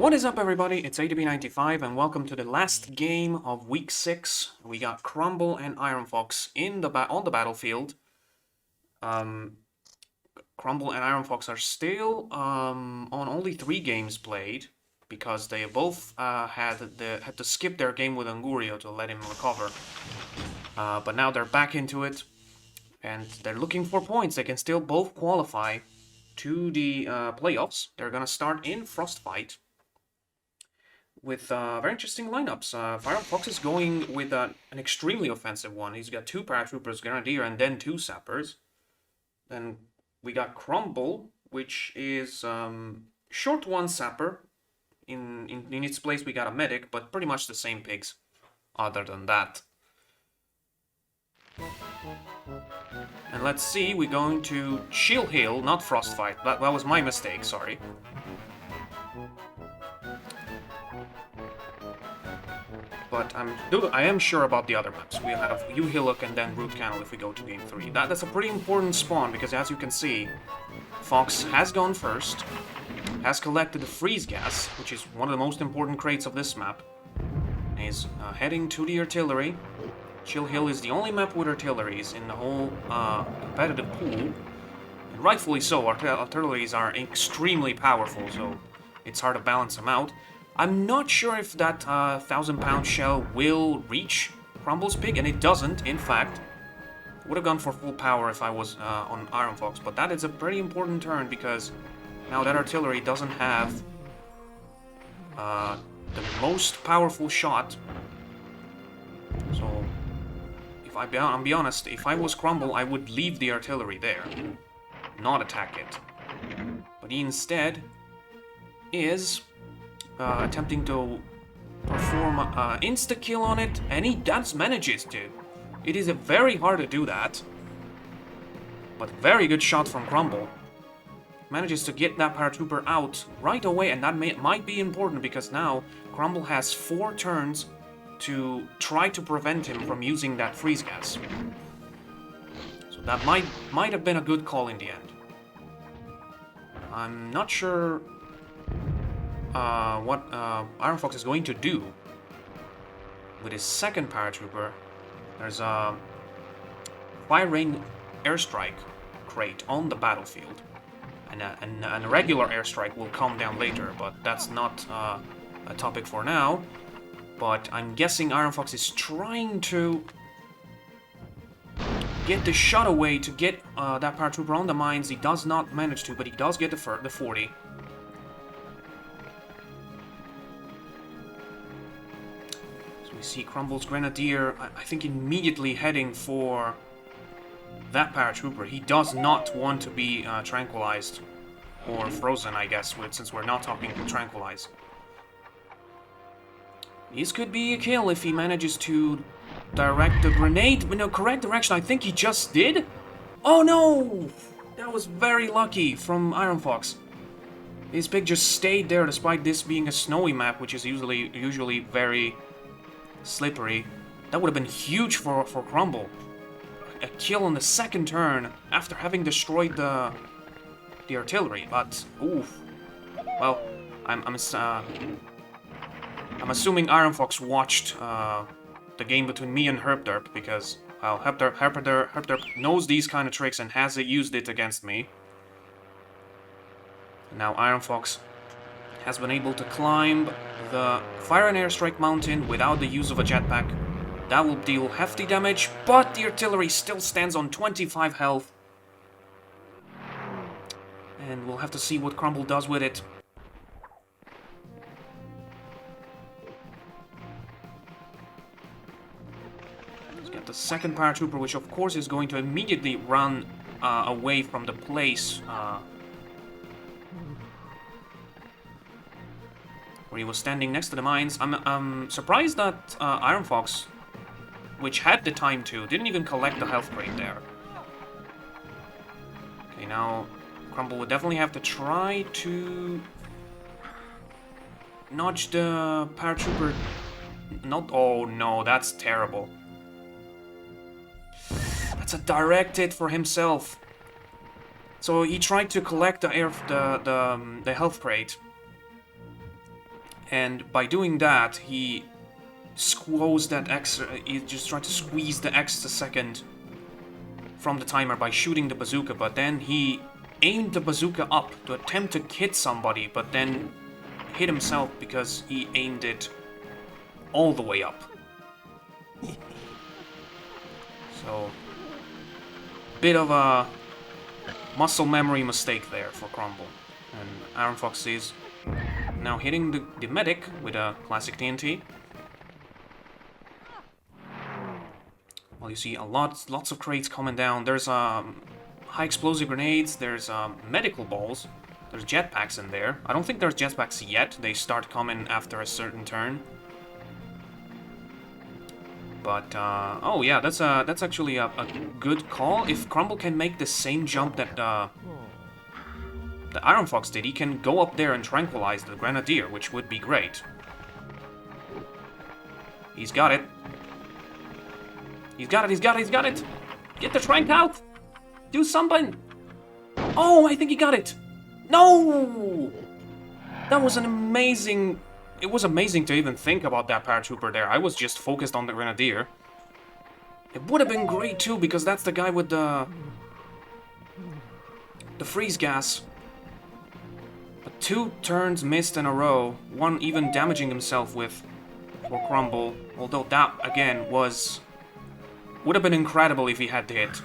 What is up, everybody? It's ADB95 and welcome to the last game of week 6. We got Crumble and Irn Fox on the battlefield. Crumble and Irn Fox are still on only 3 games played because they both had to skip their game with Angurio to let him recover. But now they're back into it and they're looking for points. They can still both qualify to the playoffs. They're gonna start in Frostfight with very interesting lineups. Irn Fox is going with an extremely offensive one. He's got 2 Paratroopers, Grenadier, and then 2 Sappers. Then we got Crumble, which is short 1 Sapper. In its place we got a Medic, but pretty much the same pigs other than that. And let's see, we're going to Chill Hill, not Frostfight. That was my mistake, sorry. But I am sure about the other maps. We have U-Hillock and then Root Canal if we go to Game 3. That's a pretty important spawn, because as you can see, Fox has gone first, has collected the freeze gas, which is one of the most important crates of this map, and is heading to the artillery. Chill Hill is the only map with artilleries in the whole competitive pool, and rightfully so. Artilleries are extremely powerful, so it's hard to balance them out. I'm not sure if that 1,000-pound shell will reach Crumble's pig, and it doesn't, in fact. Would have gone for full power if I was on Irn Fox, but that is a pretty important turn because now that artillery doesn't have the most powerful shot. So, I'll be honest, if I was Crumble, I would leave the artillery there, not attack it. But he instead is attempting to perform insta-kill on it, and he manages to. It is very hard to do that, but very good shot from Crumble. Manages to get that paratrooper out right away, and that might be important because now Crumble has 4 turns to try to prevent him from using that freeze gas. So that might have been a good call in the end. I'm not sure what Irn Fox is going to do with his second paratrooper. There's a fire rain airstrike crate on the battlefield, and a regular airstrike will come down later, but that's not a topic for now. But I'm guessing Irn Fox is trying to get the shot away to get that paratrooper on the mines. He does not manage to, but he does get the 40. We see Crumble's Grenadier, I think, immediately heading for that paratrooper. He does not want to be tranquilized, or frozen, I guess, since we're not talking tranquilize. This could be a kill if he manages to direct the grenade in the correct direction. I think he just did. Oh no! That was very lucky from Irn Fox. His pig just stayed there despite this being a snowy map, which is usually very slippery. That would have been huge for Crumble. A kill on the second turn after having destroyed the artillery, but oof. Well, I'm assuming Irn Fox watched the game between me and Herpderp because, well, Herpderp knows these kind of tricks and has used it against me. And now Irn Fox has been able to climb the Fire and Airstrike mountain without the use of a jetpack. That will deal hefty damage, but the artillery still stands on 25 health. And we'll have to see what Crumble does with it. Let's get the second paratrooper, which of course is going to immediately run away from the place where he was standing next to the mines. I'm surprised that Irn Fox, which had the time to, didn't even collect the health crate there. Okay, now Crumble would definitely have to try to nudge the paratrooper. Oh no, that's terrible. That's a direct hit for himself. So he tried to collect the health crate, And by doing that, he squoze that extra. He just tried to squeeze the extra second from the timer by shooting the bazooka, but then he aimed the bazooka up to attempt to hit somebody, but then hit himself because he aimed it all the way up. So, bit of a muscle memory mistake there for Crumble. And Irn Fox is now hitting the medic with a classic TNT. Well, you see lots of crates coming down. There's high explosive grenades, there's medical balls, there's jetpacks in there. I don't think there's jetpacks yet. They start coming after a certain turn. But oh yeah, that's actually a good call. If Crumble can make the same jump that the Irn Fox did, he can go up there and tranquilize the Grenadier, which would be great. He's got it. He's got it, he's got it, he's got it! Get the trank out! Do something! Oh, I think he got it! No! That was an amazing... It was amazing to even think about that paratrooper there. I was just focused on the Grenadier. It would have been great too, because that's the guy with the freeze gas. But 2 turns missed in a row, one even damaging himself with for Crumble. Although that, again, would have been incredible if he had hit.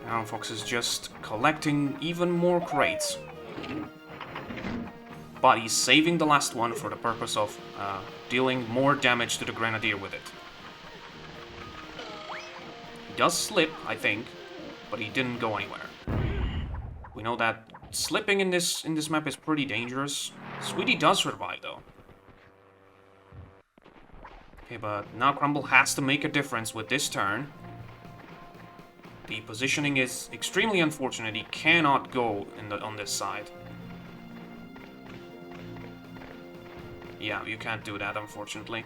Irn Fox is just collecting even more crates. But he's saving the last one for the purpose of dealing more damage to the Grenadier with it. He does slip, I think, but he didn't go anywhere. We know that slipping in this map is pretty dangerous. Sweetie does survive, though. Okay, but now Crumble has to make a difference with this turn. The positioning is extremely unfortunate. He cannot go on this side. Yeah, you can't do that, unfortunately.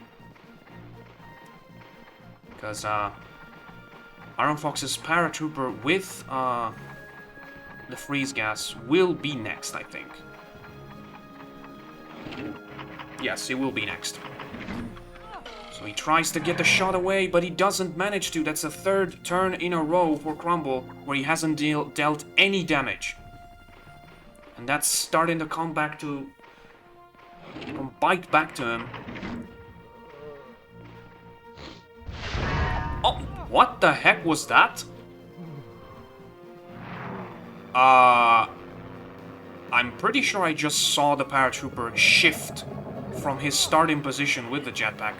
Because Irn Fox's paratrooper with the freeze gas will be next, I think. Yes, he will be next. So he tries to get the shot away, but he doesn't manage to. That's the 3rd turn in a row for Crumble where he hasn't dealt any damage. And that's starting to come back to... bite back to him. Oh, what the heck was that? I'm pretty sure I just saw the paratrooper shift from his starting position with the jetpack.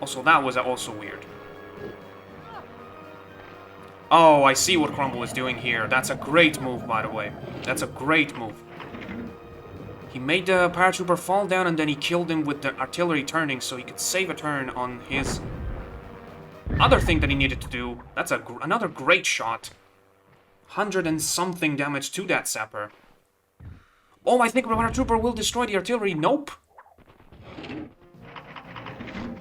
Also, that was also weird. Oh, I see what Crumble is doing here. That's a great move, by the way. That's a great move. He made the paratrooper fall down and then he killed him with the artillery turning so he could save a turn on his other thing that he needed to do. That's another great shot. 100 and something damage to that sapper. Oh, I think the paratrooper will destroy the artillery. Nope.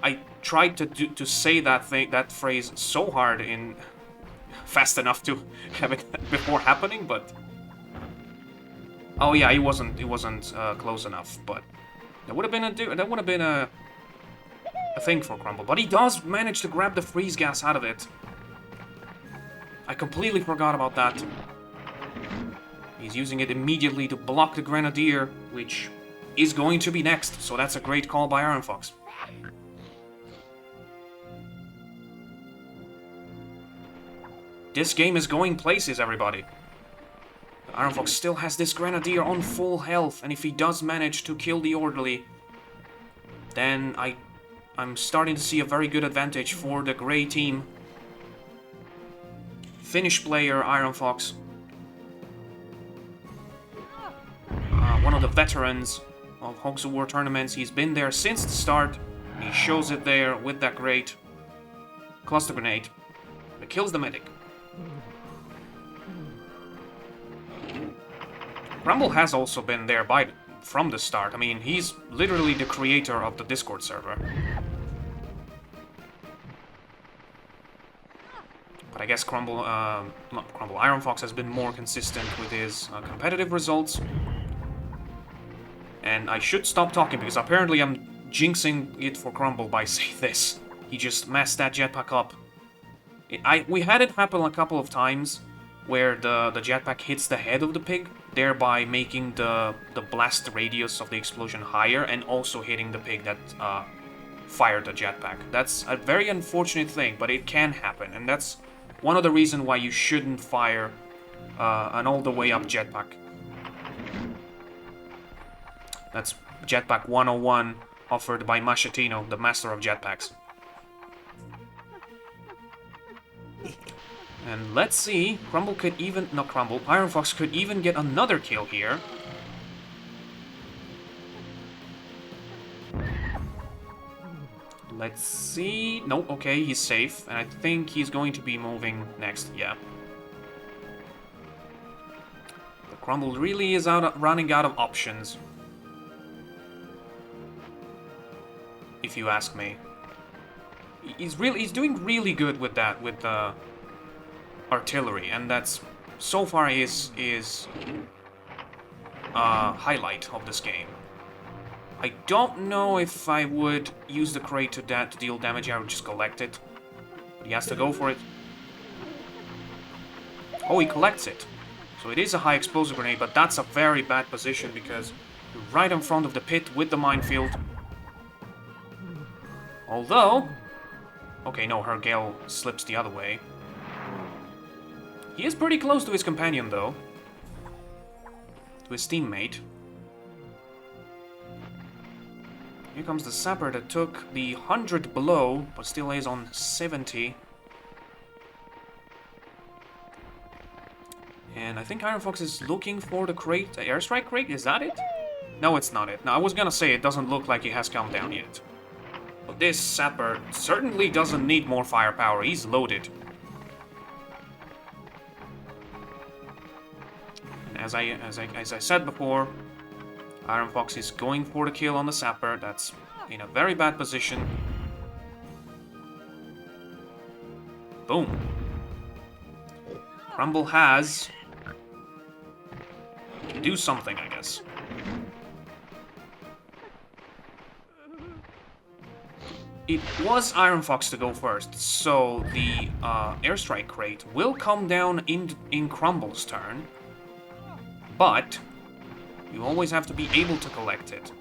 I tried to say that phrase so hard in fast enough to have it before happening, but oh yeah, he wasn't close enough. But that would have been a thing for Crumble. But he does manage to grab the freeze gas out of it. I completely forgot about that. He's using it immediately to block the Grenadier, which is going to be next. So that's a great call by Irn Fox. This game is going places, everybody. Irn Fox still has this Grenadier on full health, and if he does manage to kill the Orderly, then I'm starting to see a very good advantage for the Grey team. Finnish player, Irn Fox. One of the veterans of Hogs of War tournaments. He's been there since the start. He shows it there with that great cluster grenade. It kills the medic. Crumble has also been there from the start. I mean, he's literally the creator of the Discord server. But I guess Irn Fox has been more consistent with his competitive results. And I should stop talking because apparently I'm jinxing it for Crumble by saying this. He just messed that jetpack up. We had it happen a couple of times where the jetpack hits the head of the pig, thereby making the blast radius of the explosion higher and also hitting the pig that fired the jetpack. That's a very unfortunate thing, but it can happen, and that's one of the reasons why you shouldn't fire an all-the-way up jetpack. That's Jetpack 101 offered by Machetino, the master of jetpacks. And let's see, Crumble could even... not Crumble, Irn Fox could even get another kill here. Let's see... no, okay, he's safe. And I think he's going to be moving next, yeah. But Crumble really is running out of options. If you ask me. He's doing really good with that, with the artillery, and that's so far his highlight of this game. I don't know if I would use the crate to deal damage. I would just collect it. But he has to go for it. Oh, he collects it. So it is a high explosive grenade, but that's a very bad position because you're right in front of the pit with the minefield. Although... okay, no, her Gale slips the other way. He is pretty close to his companion, though. To his teammate. Here comes the Sapper that took the 100 blow, but still is on 70. And I think Irn Fox is looking for the crate, the airstrike crate, is that it? No, it's not it. Now, I was gonna say it doesn't look like he has come down yet. But this Sapper certainly doesn't need more firepower, he's loaded. As I said before, Irn Fox is going for the kill on the Sapper. That's in a very bad position. Boom. Crumble has to do something, I guess. It was Irn Fox to go first, so the airstrike crate will come down in Crumble's turn. But you always have to be able to collect it.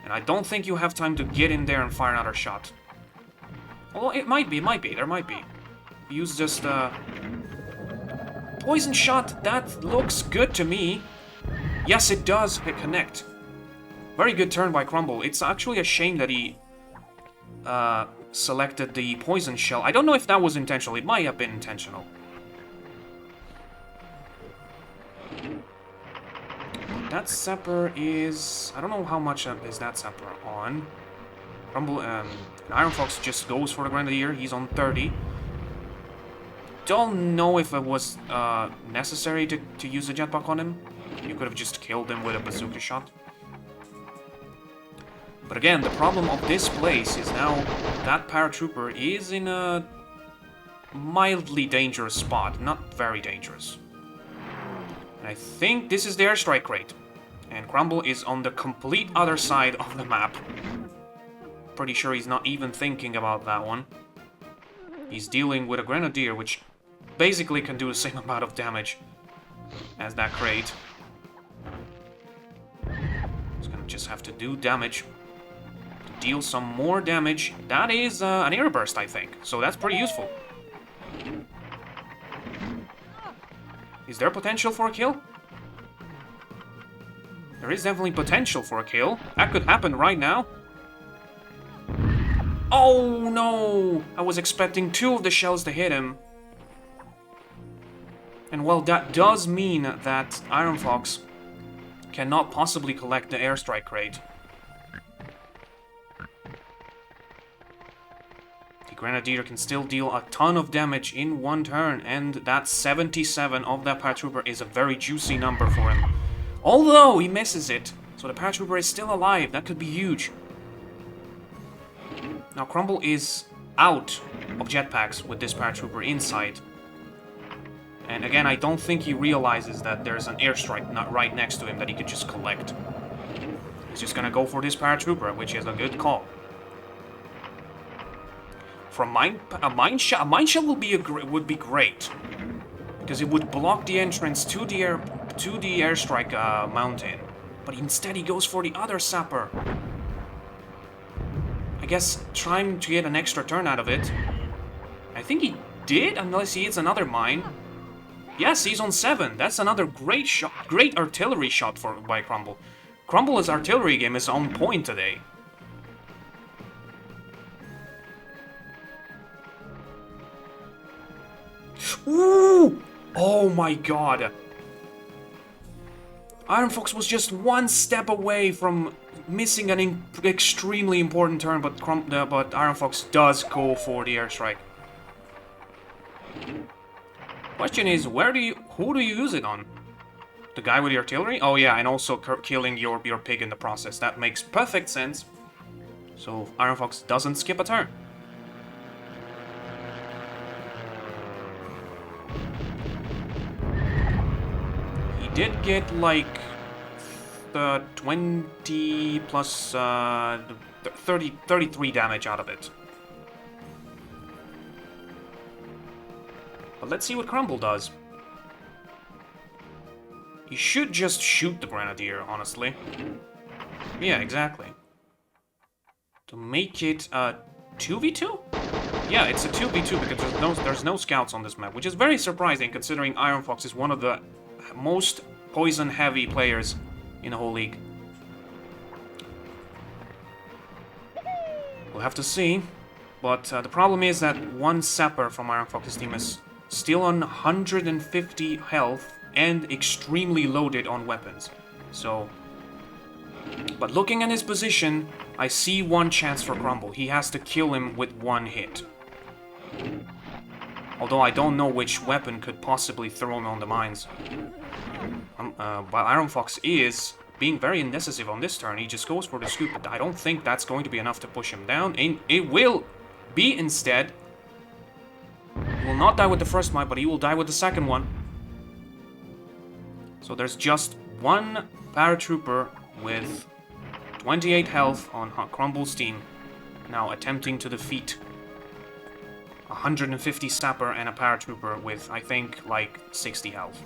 And I don't think you have time to get in there and fire another shot. Although it might be, there might be. Use just poison shot, that looks good to me. Yes, it does connect. Very good turn by Crumble. It's actually a shame that he selected the poison shell. I don't know if that was intentional, it might have been intentional. That Sapper is... I don't know how much is that Sapper on. Crumble, Irn Fox just goes for the Grenadier. He's on 30. Don't know if it was necessary to use a jetpack on him. You could have just killed him with a bazooka shot. But again, the problem of this place is now that paratrooper is in a mildly dangerous spot. Not very dangerous. And I think this is the airstrike crate. And Crumble is on the complete other side of the map. Pretty sure he's not even thinking about that one. He's dealing with a Grenadier, which basically can do the same amount of damage as that crate. He's gonna just have to do damage to deal some more damage. That is an air burst, I think. So that's pretty useful. Is there potential for a kill? There is definitely potential for a kill. That could happen right now. Oh no! I was expecting 2 of the shells to hit him. And well, that does mean that Irn Fox cannot possibly collect the airstrike crate. The Grenadier can still deal a ton of damage in one turn, and that 77 of that paratrooper is a very juicy number for him. Although he misses it, so the paratrooper is still alive. That could be huge. Now Crumble is out of jetpacks with this paratrooper inside. And again, I don't think he realizes that there's an airstrike not right next to him that he could just collect. He's just gonna go for this paratrooper, which is a good call. From a mine shell would be great, because it would block the entrance to the airstrike mountain. But instead he goes for the other sapper. I guess trying to get an extra turn out of it. I think he did, unless he hits another mine. Yes, he's on 7. That's another great shot, great artillery shot by Crumble. Crumble's artillery game is on point today. Ooh! Oh my god. Irn Fox was just one step away from missing an extremely important turn, but Irn Fox does go for the airstrike. Question is, who do you use it on? The guy with the artillery? Oh yeah, and also killing your pig in the process. That makes perfect sense. So Irn Fox doesn't skip a turn. He did get like the 20 plus 33 damage out of it. But let's see what Crumble does. He should just shoot the Grenadier, honestly. Yeah, exactly. To make it a 2v2? Yeah, it's a 2v2 because there's no scouts on this map, which is very surprising considering Irn Fox is one of the most poison-heavy players in the whole league. We'll have to see. But the problem is that one sapper from Irn Fox's team is still on 150 health and extremely loaded on weapons. So, but looking at his position, I see one chance for Crumble. He has to kill him with one hit. Although I don't know which weapon could possibly throw him on the mines. While Irn Fox is being very indecisive on this turn, he just goes for the scoop, but I don't think that's going to be enough to push him down. And it will be instead. He will not die with the first mine, but he will die with the second one. So there's just one paratrooper with 28 health on Crumble's team, now attempting to defeat 150 sapper and a paratrooper with, I think, like 60 health.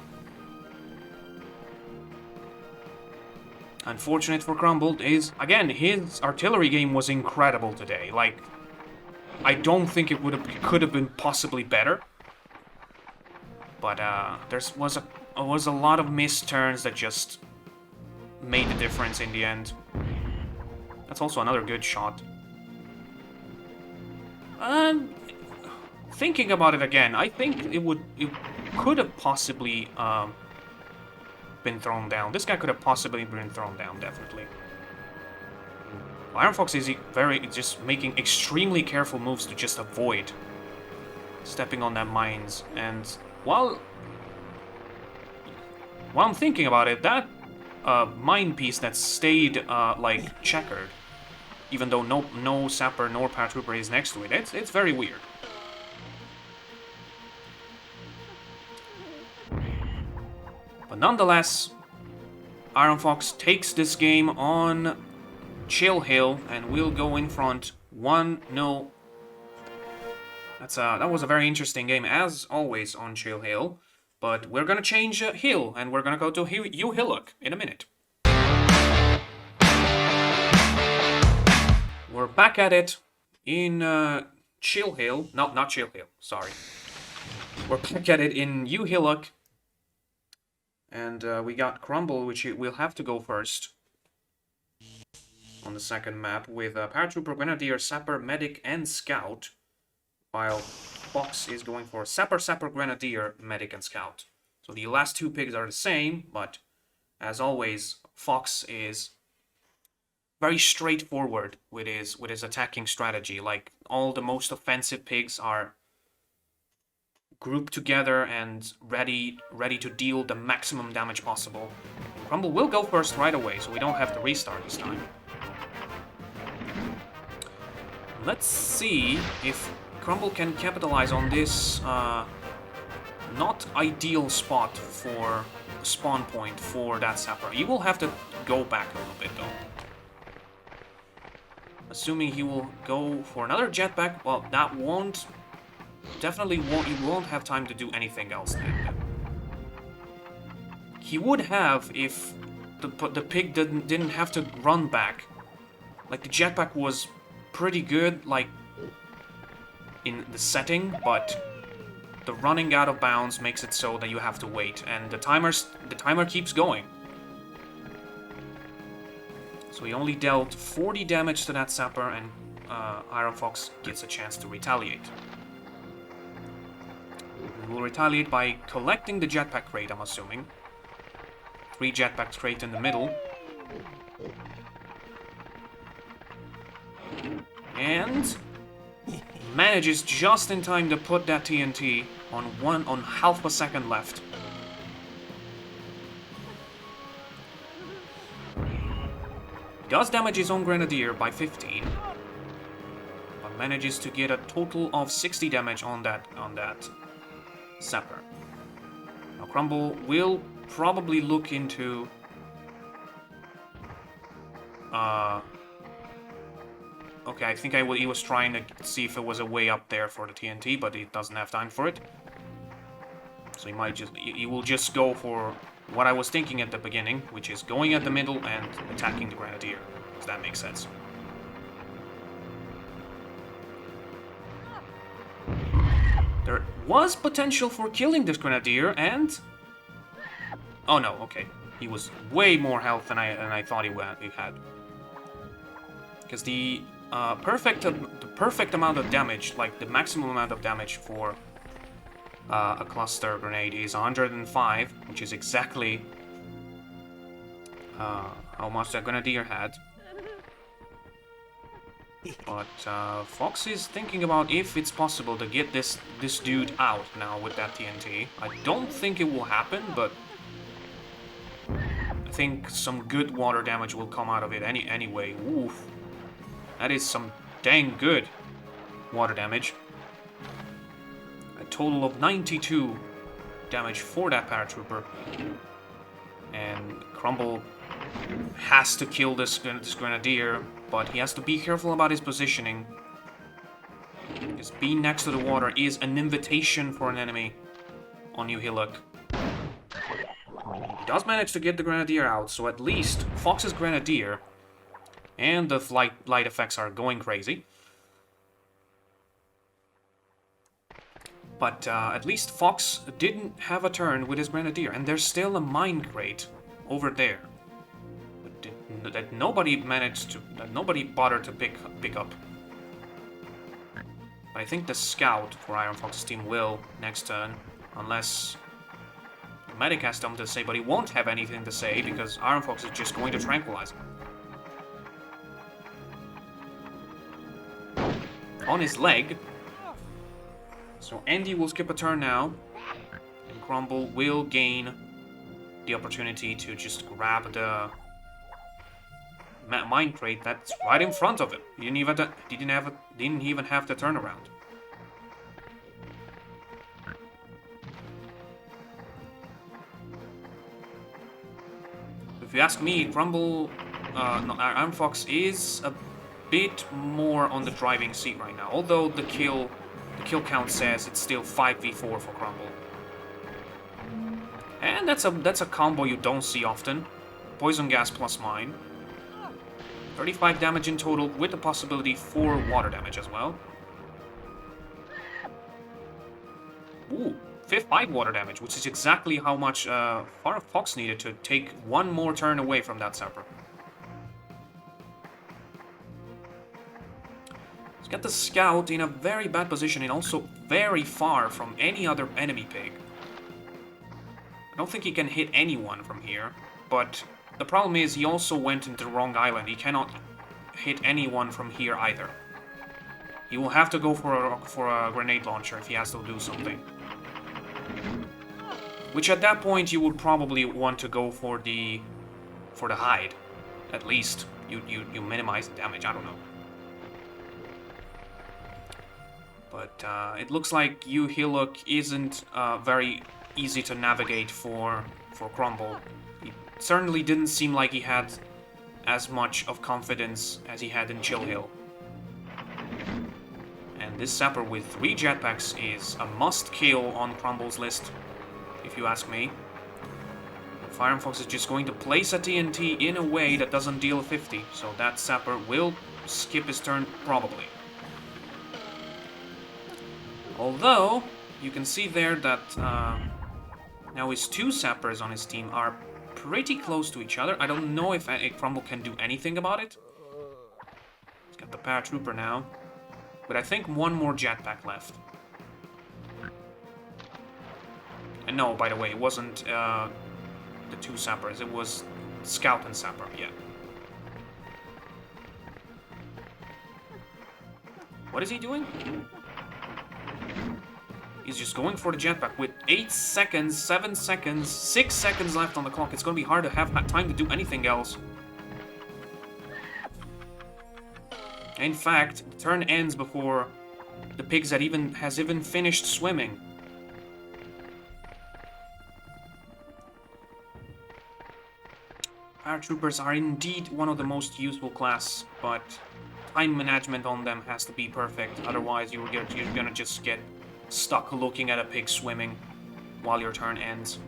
Unfortunate for Crumble is, again, his artillery game was incredible today. Like, I don't think it could have been possibly better. But there was a lot of missed turns that just made the difference in the end. That's also another good shot. Thinking about it again, I think it could have possibly been thrown down. This guy could have possibly been thrown down, definitely. Irn Fox is just making extremely careful moves to just avoid stepping on that mines. And while I'm thinking about it, that mine piece that stayed like checkered, even though no sapper nor paratrooper is next to it, it's very weird. But nonetheless, Irn Fox takes this game on Chill Hill and will go in front 1-0. That was a very interesting game, as always, on Chill Hill. But we're gonna change hill, and we're gonna go to Hillock in a minute. We're back at it in Chill Hill. No, not Chill Hill, sorry. We're back at it in Hillock. And we got Crumble, which we'll have to go first on the second map with Paratrooper, Grenadier, Sapper, Medic, and Scout, while Fox is going for Sapper, Grenadier, Medic, and Scout. So the last two pigs are the same, but as always, Fox is very straightforward with his attacking strategy. Like, all the most offensive pigs are grouped together and ready to deal the maximum damage possible. Crumble will go first right away, so we don't have to restart this time. Let's see if Crumble can capitalize on this not ideal spot for spawn point for that sapper. He will have to go back a little bit though. assuming he will go for another jetpack. Well, that won't... Definitely won't... You won't have time to do anything else then. He would have if the pig didn't have to run back. Like, the jetpack was pretty good, like, in the setting, but the running out of bounds makes it so that you have to wait, and the timer keeps going. So he only dealt 40 damage to that sapper, and Irn Fox gets a chance to retaliate. He will retaliate by collecting the jetpack crate, I'm assuming. 3 jetpack crate in the middle. And manages just in time to put that TNT on half a second left. He does damage his own grenadier by 15, but manages to get a total of 60 damage on that sapper. Now Crumble will probably look into okay, I think he was trying to see if there was a way up there for the TNT, but he doesn't have time for it. So he will just go for what I was thinking at the beginning, which is going at the middle and attacking the grenadier. Does that make sense? There was potential for killing this grenadier, and... Oh no, okay. He was way more health than I thought he had. Because the perfect amount of damage, like the maximum amount of damage for a cluster grenade is 105, which is exactly how much that grenadier had. But Fox is thinking about if it's possible to get this dude out now with that TNT. I don't think it will happen, but I think some good water damage will come out of it anyway. Oof. That is some dang good water damage. A total of 92 damage for that paratrooper. And Crumble has to kill this grenadier, but he has to be careful about his positioning. Because being next to the water is an invitation for an enemy on New Hillock. He does manage to get the grenadier out, so at least Fox's grenadier and the light effects are going crazy. But at least Fox didn't have a turn with his grenadier, and there's still a mine crate over there that nobody bothered to pick up. But I think the scout for Irn Fox's team will next turn, unless the medic has something to say, but he won't have anything to say because Irn Fox is just going to tranquilize him. On his leg. So Andy will skip a turn now, and Crumble will gain the opportunity to just grab the mine crate that's right in front of him. He didn't even have to turn around. If you ask me, Irn Fox is a bit more on the driving seat right now, although the kill count says it's still 5v4 for Crumble. And that's a combo you don't see often. Poison gas plus mine. 35 damage in total with the possibility for water damage as well. Ooh, 5 water damage, which is exactly how much Fox needed to take one more turn away from that sapper. He's got the scout in a very bad position and also very far from any other enemy pig. I don't think he can hit anyone from here, but the problem is he also went into the wrong island. He cannot hit anyone from here either. He will have to go for a grenade launcher if he has to do something. Which at that point you would probably want to go for the hide. At least you minimize the damage, I don't know. But it looks like New Hillock isn't very easy to navigate for Crumble. It certainly didn't seem like he had as much of confidence as he had in Chill Hill. And this sapper with 3 jetpacks is a must-kill on Crumble's list, if you ask me. Irn Fox is just going to place a TNT in a way that doesn't deal 50, so that sapper will skip his turn, probably. Although, you can see there that now his 2 sappers on his team are pretty close to each other. I don't know if Crumble can do anything about it. He's got the paratrooper now. But I think 1 more jetpack left. And no, by the way, it wasn't the 2 sappers. It was Scout and Sapper, yeah. What is he doing? He's just going for the jetpack with 8 seconds, 7 seconds, 6 seconds left on the clock. It's going to be hard to have time to do anything else. In fact, the turn ends before the pigs has even finished swimming. Paratroopers are indeed one of the most useful class, but time management on them has to be perfect. Otherwise, you're gonna just get stuck looking at a pig swimming while your turn ends.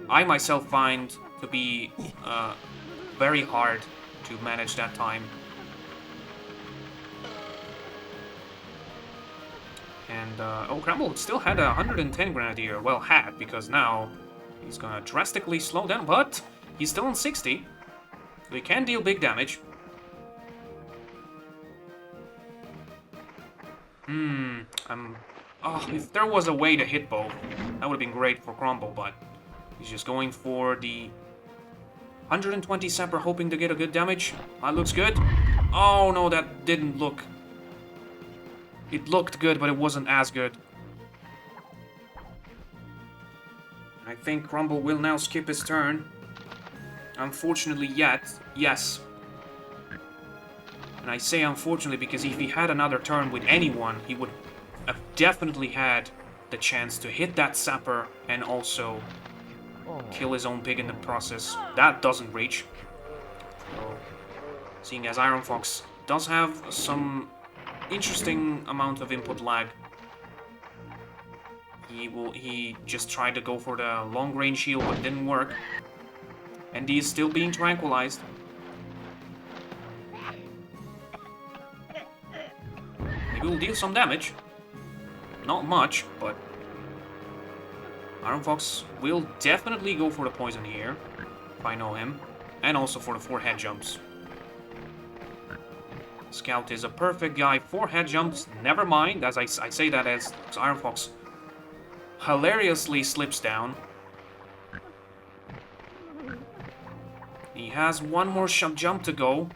I myself find to be very hard to manage that time. And, oh, Crumble still had a 110 Grenadier. Well, had, because now he's gonna drastically slow down, but he's still on 60. So he can deal big damage. Oh, if there was a way to hit both, that would have been great for Crumble, but he's just going for the 120 Sapper, hoping to get a good damage. That looks good. Oh, no, that didn't look... It looked good, but it wasn't as good. I think Crumble will now skip his turn. Unfortunately yes. And I say unfortunately because if he had another turn with anyone, he would have definitely had the chance to hit that sapper and also kill his own pig in the process. That doesn't reach. So, seeing as Irn Fox does have some interesting amount of input lag, he just tried to go for the long range shield, but didn't work. And he is still being tranquilized. Maybe we'll deal some damage. Not much, but Irn Fox will definitely go for the poison here, if I know him. And also for the 4 head jumps. Scout is a perfect guy for head jumps. Never mind, as I say that as Irn Fox hilariously slips down. He has 1 more jump to go.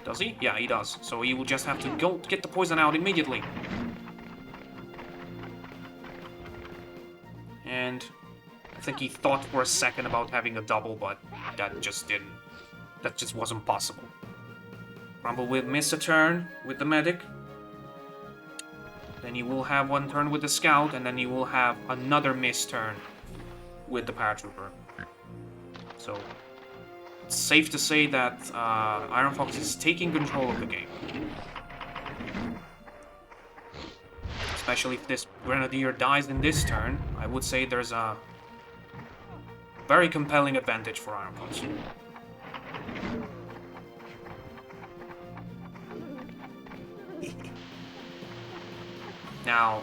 Does he? Yeah, he does. So he will just have to go get the poison out immediately. And I think he thought for a second about having a double, but that just didn't. That just wasn't possible. Crumble will miss a turn with the medic. Then he will have 1 turn with the scout, and then he will have another miss turn with the paratrooper. So it's safe to say that Irn Fox is taking control of the game. Especially if this Grenadier dies in this turn, I would say there's a very compelling advantage for Irn Fox. Now,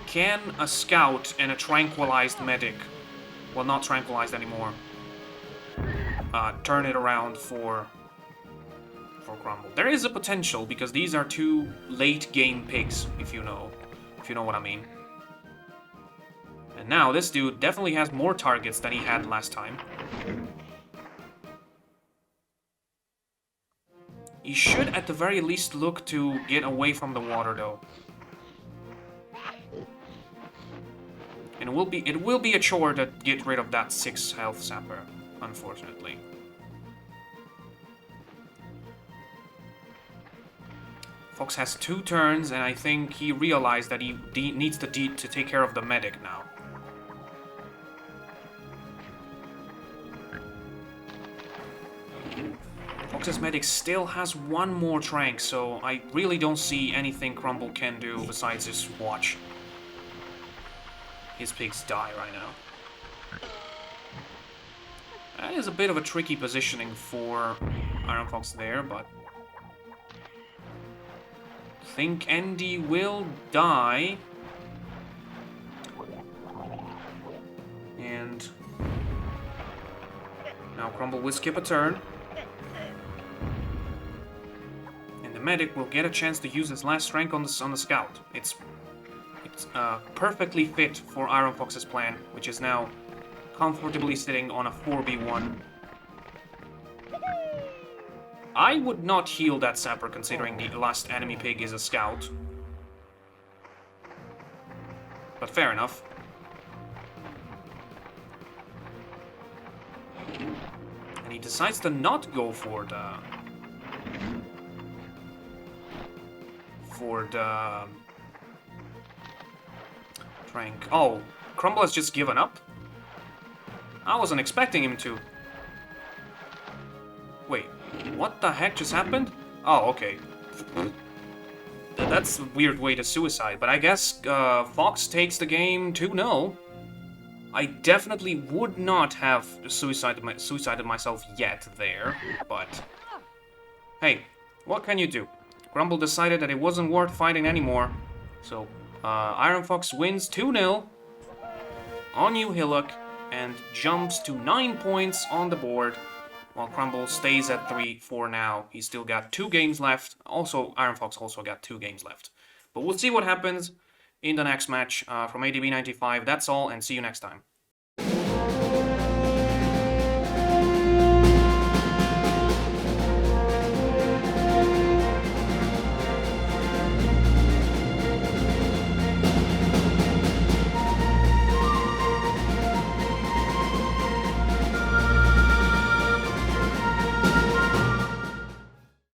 can a scout and a tranquilized medic, well, not tranquilized anymore, turn it around for Crumble? There is a potential, because these are 2 late game pigs, if you know what I mean. And now this dude definitely has more targets than he had last time. He should at the very least look to get away from the water, though. And it will be a chore to get rid of that 6 health sapper, unfortunately. Fox has 2 turns, and I think he realized that he needs to take care of the medic now. Fox Fox's medic still has one more trank, so I really don't see anything Crumble can do besides just watch his pigs die right now. That is a bit of a tricky positioning for Irn Fox there, but I think Andy will die. And now Crumble will skip a turn. And the medic will get a chance to use his last strength on the scout. It's perfectly fit for Irn Fox's plan, which is now comfortably sitting on a 4v1. I would not heal that sapper considering the last enemy pig is a scout. But fair enough. And he decides to not go for the trank. Oh, Crumble has just given up? I wasn't expecting him to. Wait, what the heck just happened? Oh, okay. That's a weird way to suicide, but I guess Fox takes the game 2-0. I definitely would not have suicided myself yet there, but hey, what can you do? Crumble decided that it wasn't worth fighting anymore, so Irn Fox wins 2-0 on you, Hillock, and jumps to 9 points on the board, while Crumble stays at 3-4 now. He's still got 2 games left. Also, Irn Fox also got 2 games left. But we'll see what happens in the next match from ADB 95. That's all, and see you next time.